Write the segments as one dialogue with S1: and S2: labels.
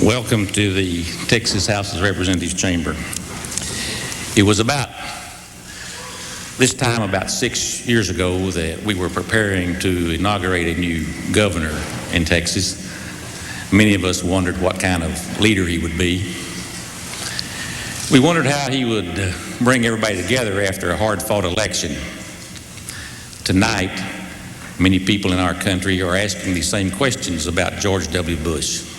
S1: Welcome to the Texas House of Representatives chamber. It was about this time, about 6 years ago, that we were preparing to inaugurate a new governor in Texas. Many of us wondered what kind of leader he would be. We wondered how he would bring everybody together after a hard-fought election. Tonight, many people in our country are asking the same questions about George W. Bush.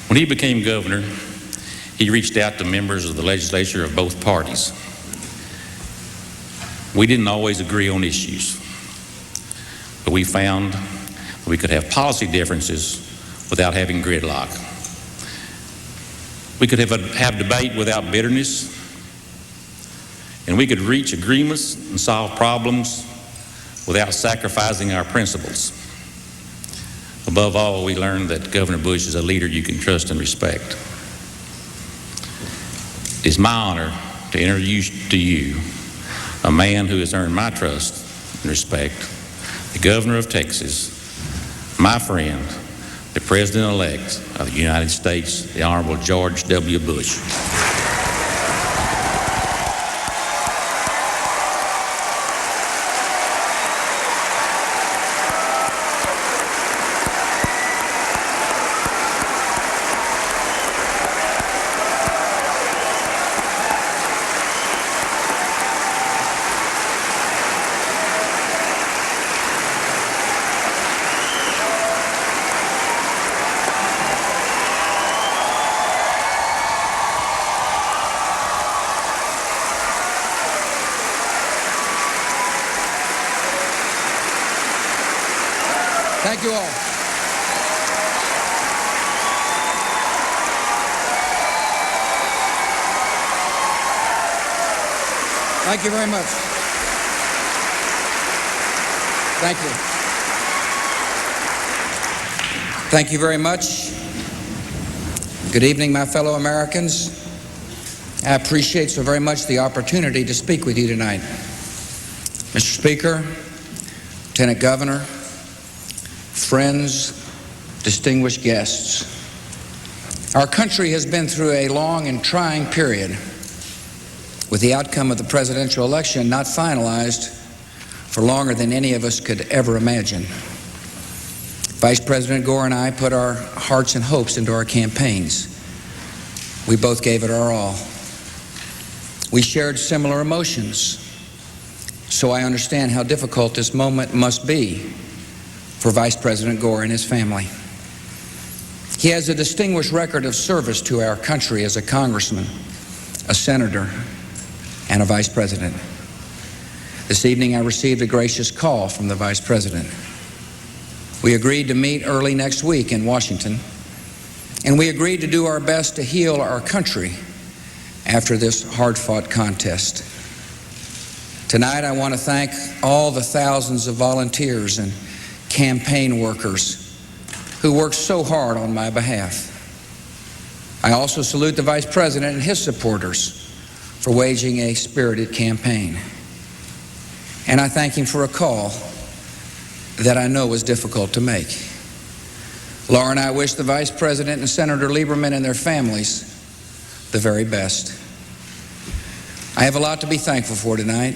S1: When he became governor, he reached out to members of the legislature of both parties. We didn't always agree on issues, but we found we could have policy differences without having gridlock. We could have debate without bitterness, and we could reach agreements and solve problems without sacrificing our principles. Above all, we learned that Governor Bush is a leader you can trust and respect. It is my honor to introduce to you a man who has earned my trust and respect, the Governor of Texas, my friend, the President-elect of the United States, the Honorable George W. Bush.
S2: Thank you all. Thank you very much. Thank you. Thank you very much. Good evening, my fellow Americans. I appreciate so very much the opportunity to speak with you tonight. Mr. Speaker, Lieutenant Governor, friends, distinguished guests, our country has been through a long and trying period with the outcome of the presidential election not finalized for longer than any of us could ever imagine. Vice President Gore and I put our hearts and hopes into our campaigns. We both gave it our all. We shared similar emotions, so I understand how difficult this moment must be for Vice President Gore and his family. He has a distinguished record of service to our country as a congressman, a senator, and a vice president. This evening I received a gracious call from the vice president. We agreed to meet early next week in Washington, and we agreed to do our best to heal our country after this hard-fought contest. Tonight I want to thank all the thousands of volunteers and campaign workers who worked so hard on my behalf. I also salute the Vice President and his supporters for waging a spirited campaign. And I thank him for a call that I know was difficult to make. Laura and I wish the Vice President and Senator Lieberman and their families the very best. I have a lot to be thankful for tonight.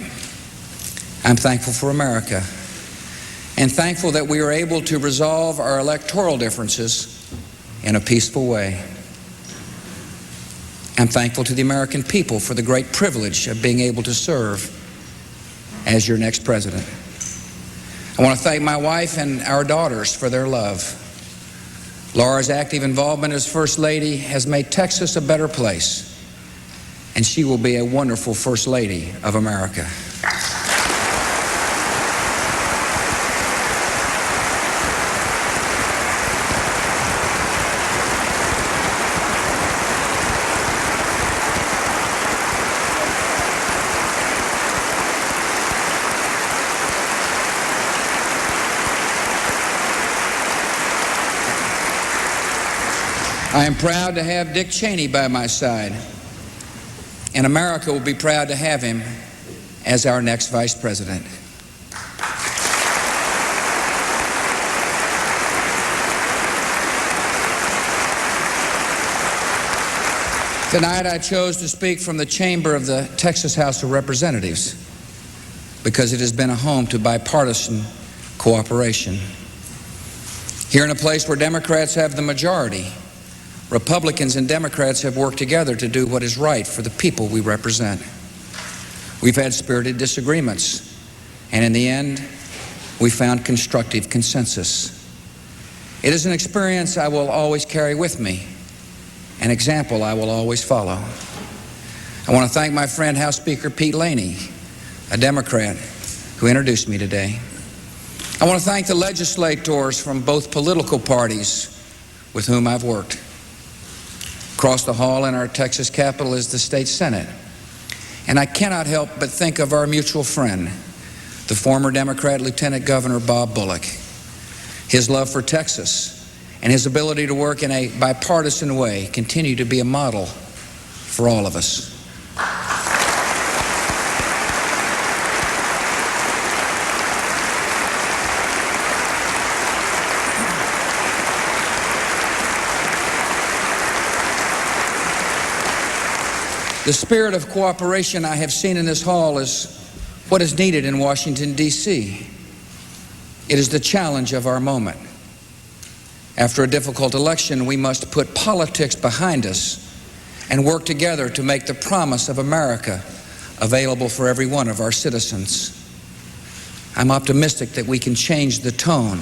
S2: I'm thankful for America, and thankful that we are able to resolve our electoral differences in a peaceful way. I'm thankful to the American people for the great privilege of being able to serve as your next president. I want to thank my wife and our daughters for their love. Laura's active involvement as First Lady has made Texas a better place, and she will be a wonderful First Lady of America. I am proud to have Dick Cheney by my side, and America will be proud to have him as our next vice president. Tonight I chose to speak from the chamber of the Texas House of Representatives because it has been a home to bipartisan cooperation. Here in a place where Democrats have the majority, Republicans and Democrats have worked together to do what is right for the people we represent. We've had spirited disagreements, and in the end, we found constructive consensus. It is an experience I will always carry with me, an example I will always follow. I want to thank my friend House Speaker Pete Laney, a Democrat, who introduced me today. I want to thank the legislators from both political parties with whom I've worked. Across the hall in our Texas Capitol is the state Senate, and I cannot help but think of our mutual friend, the former Democrat Lieutenant Governor Bob Bullock. His love for Texas and his ability to work in a bipartisan way continue to be a model for all of us. The spirit of cooperation I have seen in this hall is what is needed in Washington, D.C. It is the challenge of our moment. After a difficult election, we must put politics behind us and work together to make the promise of America available for every one of our citizens. I'm optimistic that we can change the tone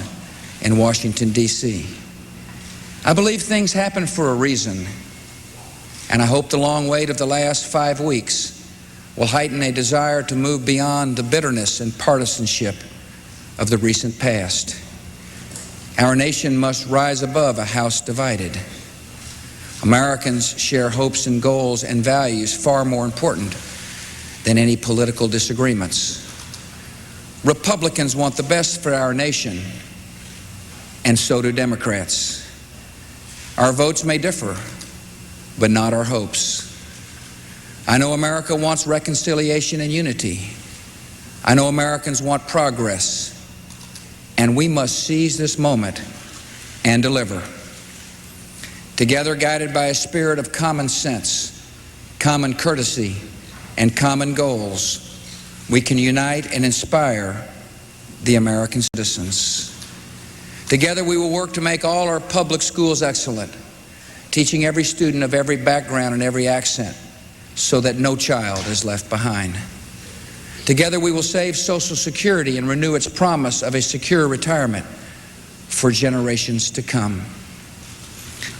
S2: in Washington, D.C. I believe things happen for a reason, and I hope the long wait of the last 5 weeks will heighten a desire to move beyond the bitterness and partisanship of the recent past. Our nation must rise above a house divided. Americans share hopes and goals and values far more important than any political disagreements. Republicans want the best for our nation, and so do Democrats. Our votes may differ, but not our hopes. I know America wants reconciliation and unity. I know Americans want progress, and we must seize this moment and deliver. Together, guided by a spirit of common sense, common courtesy, and common goals, we can unite and inspire the American citizens. Together, we will work to make all our public schools excellent, teaching every student of every background and every accent so that no child is left behind. Together we will save Social Security and renew its promise of a secure retirement for generations to come.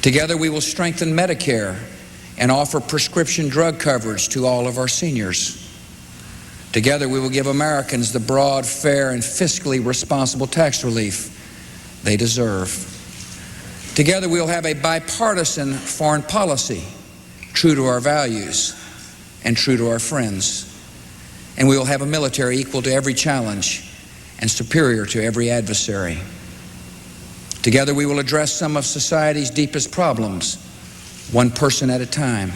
S2: Together we will strengthen Medicare and offer prescription drug coverage to all of our seniors. Together we will give Americans the broad, fair, and fiscally responsible tax relief they deserve. Together we will have a bipartisan foreign policy, true to our values and true to our friends. And we will have a military equal to every challenge and superior to every adversary. Together we will address some of society's deepest problems, one person at a time,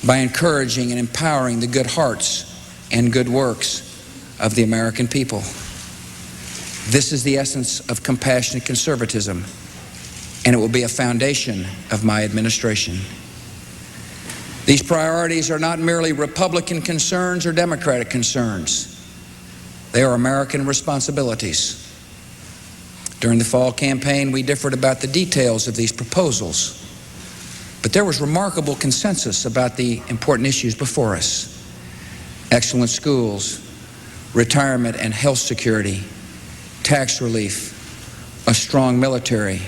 S2: by encouraging and empowering the good hearts and good works of the American people. This is the essence of compassionate conservatism, and it will be a foundation of my administration. These priorities are not merely Republican concerns or Democratic concerns. They are American responsibilities. During the fall campaign, we differed about the details of these proposals, but there was remarkable consensus about the important issues before us: excellent schools, retirement and health security, tax relief, a strong military,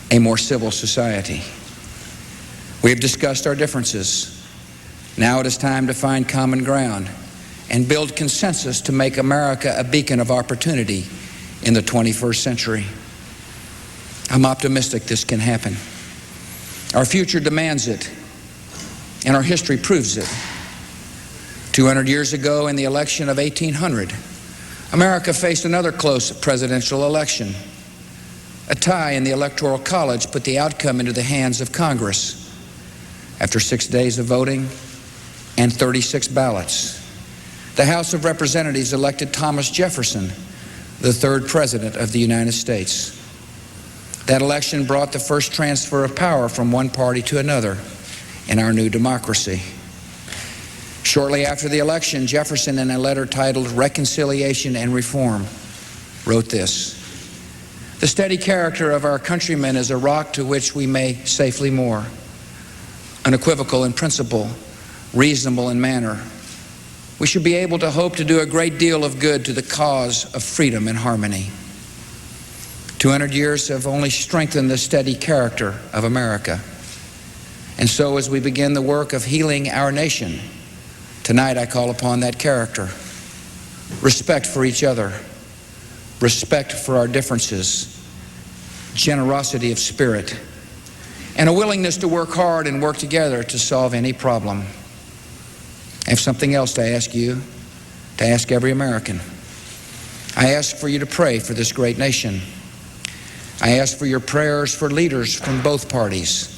S2: a more civil society. We have discussed our differences. Now it is time to find common ground and build consensus to make America a beacon of opportunity in the 21st century. I'm optimistic this can happen. Our future demands it, and our history proves it. 200 years ago, in the election of 1800, America faced another close presidential election. A tie in the Electoral College put the outcome into the hands of Congress. After 6 days of voting and 36 ballots, the House of Representatives elected Thomas Jefferson, the third President of the United States. That election brought the first transfer of power from one party to another in our new democracy. Shortly after the election, Jefferson, in a letter titled Reconciliation and Reform, wrote this: "The steady character of our countrymen is a rock to which we may safely moor, unequivocal in principle, reasonable in manner. We should be able to hope to do a great deal of good to the cause of freedom and harmony." 200 years have only strengthened the steady character of America. And so, as we begin the work of healing our nation, tonight I call upon that character: respect for each other, respect for our differences, generosity of spirit, and a willingness to work hard and work together to solve any problem. I have something else to ask you, to ask every American. I ask for you to pray for this great nation. I ask for your prayers for leaders from both parties.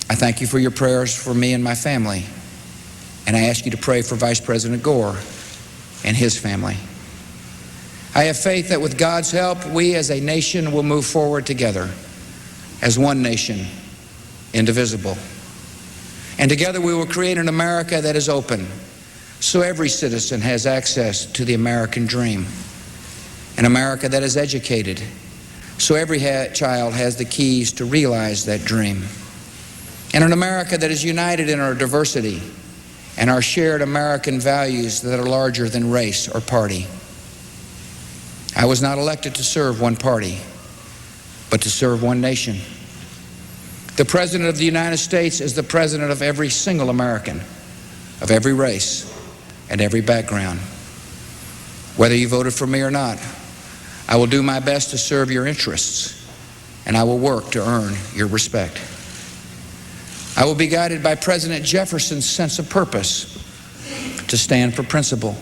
S2: I thank you for your prayers for me and my family. And I ask you to pray for Vice President Gore and his family. I have faith that with God's help, we as a nation will move forward together as one nation, indivisible. And together we will create an America that is open, so every citizen has access to the American dream. An America that is educated, so every child has the keys to realize that dream. And an America that is united in our diversity and our shared American values that are larger than race or party. I was not elected to serve one party, but to serve one nation. The President of the United States is the President of every single American, of every race and every background. Whether you voted for me or not, I will do my best to serve your interests, and I will work to earn your respect. I will be guided by President Jefferson's sense of purpose, to stand for principle,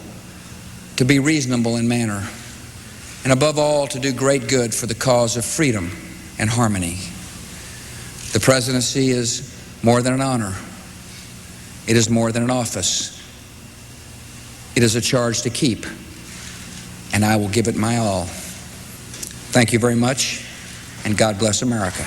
S2: to be reasonable in manner, and above all, to do great good for the cause of freedom and harmony. The presidency is more than an honor. It is more than an office. It is a charge to keep, and I will give it my all. Thank you very much, and God bless America.